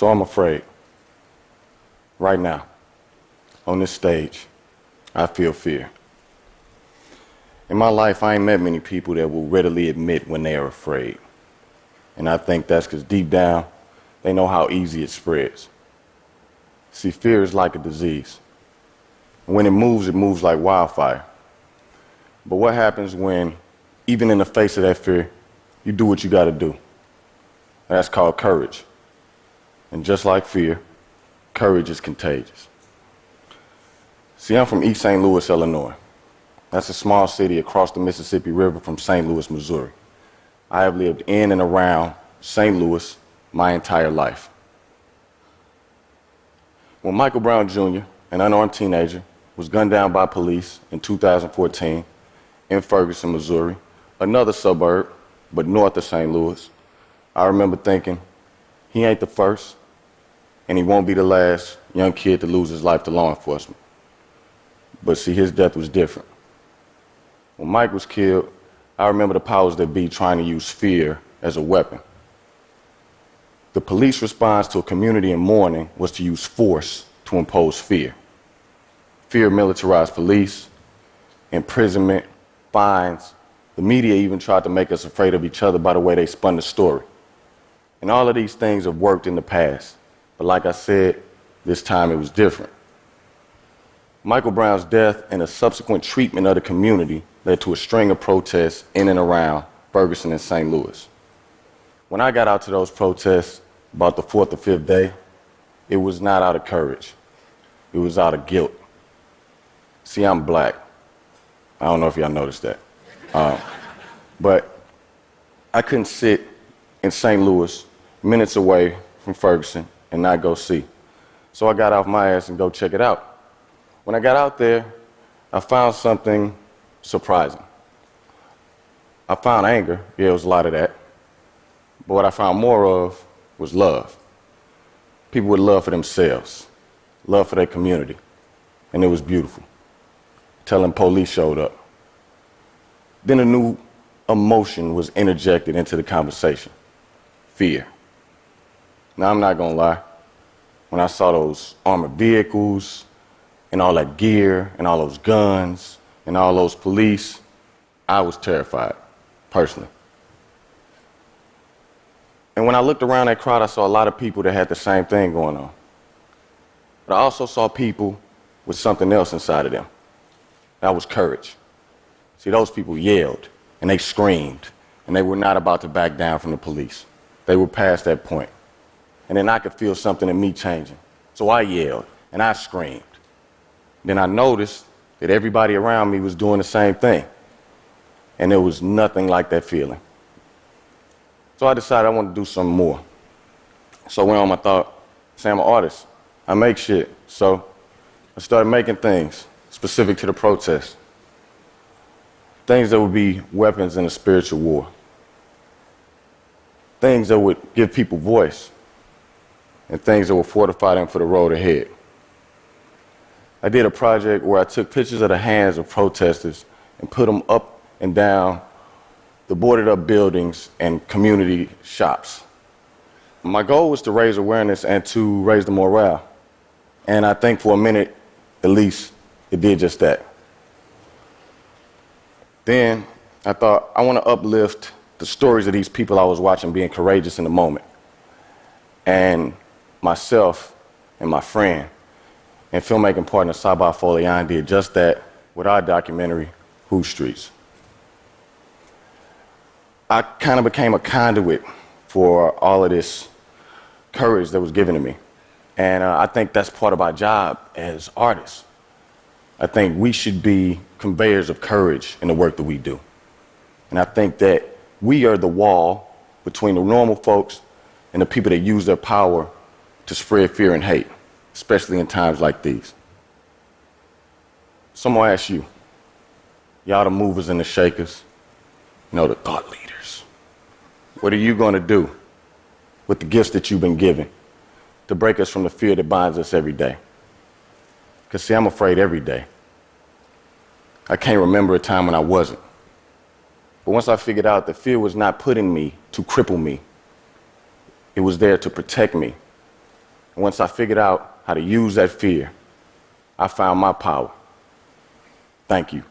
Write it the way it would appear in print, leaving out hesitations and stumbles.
So I'm afraid. Right now, on this stage, I feel fear. In my life, I ain't met many people that will readily admit when they are afraid. And I think that's because deep down, they know how easy it spreads. See, fear is like a disease. When it moves like wildfire. But what happens when, even in the face of that fear, you do what you got to do? That's called courage. And just like fear, courage is contagious. See, I'm from East St. Louis, Illinois. That's a small city across the Mississippi River from St. Louis, Missouri. I have lived in and around St. Louis my entire life. When Michael Brown Jr., an unarmed teenager, was gunned down by police in 2014 in Ferguson, Missouri, another suburb, but north of St. Louis, I remember thinking, he ain't the first, and he won't be the last young kid to lose his life to law enforcement. But see, his death was different. When Mike was killed, I remember the powers that be trying to use fear as a weapon. The police response to a community in mourning was to use force to impose fear. Fear of militarized police, imprisonment, fines. The media even tried to make us afraid of each other by the way they spun the story. And all of these things have worked in the past. But like I said, this time it was different. Michael Brown's death and the subsequent treatment of the community led to a string of protests in and around Ferguson and St. Louis. When I got out to those protests about the 4th or 5th day, it was not out of courage. It was out of guilt. See, I'm black. I don't know if y'all noticed that. But I couldn't sit in St. Louis, minutes away from Ferguson, and not go see. So I got off my ass and go check it out. When I got out there, I found something surprising. I found anger. Yeah, it was a lot of that. But what I found more of was love. People with love for themselves, love for their community. And it was beautiful. Till the police showed up. Then a new emotion was interjected into the conversation. Fear. Now, I'm not gonna lie. When I saw those armored vehicles and all that gear and all those guns and all those police, I was terrified, personally. And when I looked around that crowd, I saw a lot of people that had the same thing going on. But I also saw people with something else inside of them. That was courage. See, those people yelled and they screamed and they were not about to back down from the police. They were past that point. And then I could feel something in me changing. So I yelled and I screamed. Then I noticed that everybody around me was doing the same thing. And there was nothing like that feeling. So I decided I wanted to do something more. So I went home, I thought, say, I'm an artist. I make shit. So I started making things specific to the protest. Things that would be weapons in a spiritual war. Things that would give people voice. And things that would fortify them for the road ahead. I did a project where I took pictures of the hands of protesters and put them up and down the boarded up buildings and community shops. My goal was to raise awareness and to raise the morale. And I think for a minute, at least, it did just that. Then I thought, I want to uplift the stories of these people I was watching being courageous in the moment. And myself and my friend and filmmaking partner Sabah Folian did just that with our documentary, Who Streets. I kind of became a conduit for all of this courage that was given to me. And I think that's part of our job as artists. I think we should be conveyors of courage in the work that we do. And I think that we are the wall between the normal folks and the people that use their power to spread fear and hate, especially in times like these. So I'm gonna ask you, y'all the movers and the shakers, the thought leaders. What are you gonna do with the gifts that you've been given to break us from the fear that binds us every day? Because see, I'm afraid every day. I can't remember a time when I wasn't. But once I figured out that fear was not put in me to cripple me, it was there to protect me And once I figured out how to use that fear, I found my power. Thank you.